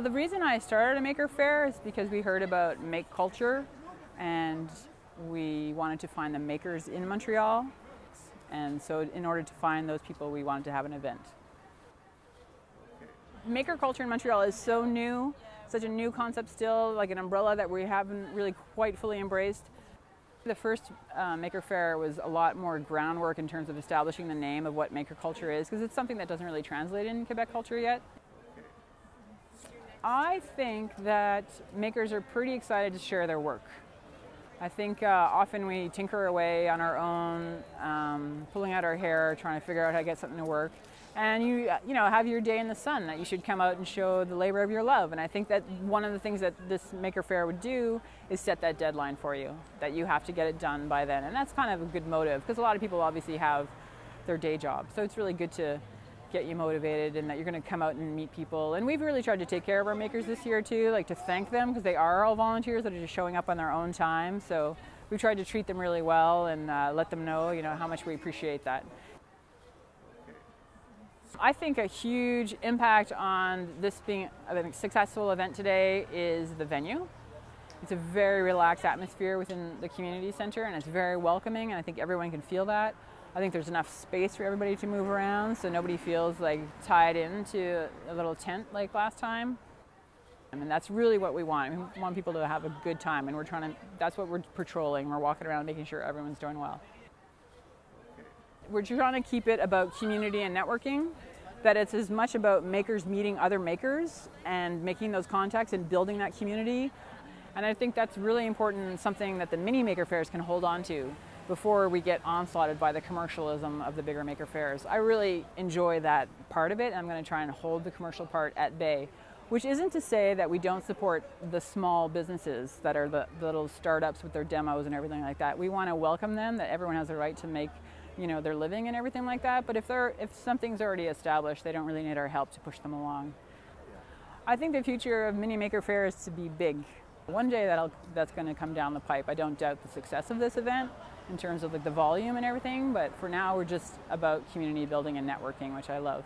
Well, the reason I started a maker fair is because we heard about make culture and we wanted to find the makers in Montreal. And so in order to find those people, we wanted to have an event. Maker culture in Montreal is so new, such a new concept still, like an umbrella that we haven't really quite fully embraced. The first Maker Faire was a lot more groundwork in terms of establishing the name of what maker culture is, because it's something that doesn't really translate in Quebec culture yet. I think that makers are pretty excited to share their work. I think often we tinker away on our own, pulling out our hair, trying to figure out how to get something to work. And you have your day in the sun that you should come out and show the labor of your love. And I think that one of the things that this Maker Faire would do is set that deadline for you, that you have to get it done by then. And that's kind of a good motive, because a lot of people obviously have their day job. So it's really good to get you motivated and that you're going to come out and meet people. And we've really tried to take care of our makers this year too, like to thank them, because they are all volunteers that are just showing up on their own time. So we tried to treat them really well and let them know, how much we appreciate that. I think a huge impact on this being a successful event today is the venue. It's a very relaxed atmosphere within the community center, and it's very welcoming, and I think everyone can feel that. I think there's enough space for everybody to move around, so nobody feels like tied into a little tent like last time. I mean, that's really what we want. We want people to have a good time, and that's what we're patrolling. We're walking around making sure everyone's doing well. We're trying to keep it about community and networking, that it's as much about makers meeting other makers and making those contacts and building that community. And I think that's really important and something that the mini maker fairs can hold on to before we get onslaughted by the commercialism of the bigger maker fairs. I really enjoy that part of it, and I'm going to try and hold the commercial part at bay, which isn't to say that we don't support the small businesses that are the little startups with their demos and everything like that. We want to welcome them, that everyone has the right to make their living and everything like that. But if something's already established, they don't really need our help to push them along. I think the future of Mini Maker Faire is to be big. One day that's going to come down the pipe. I don't doubt the success of this event in terms of the volume and everything, but for now we're just about community building and networking, which I love.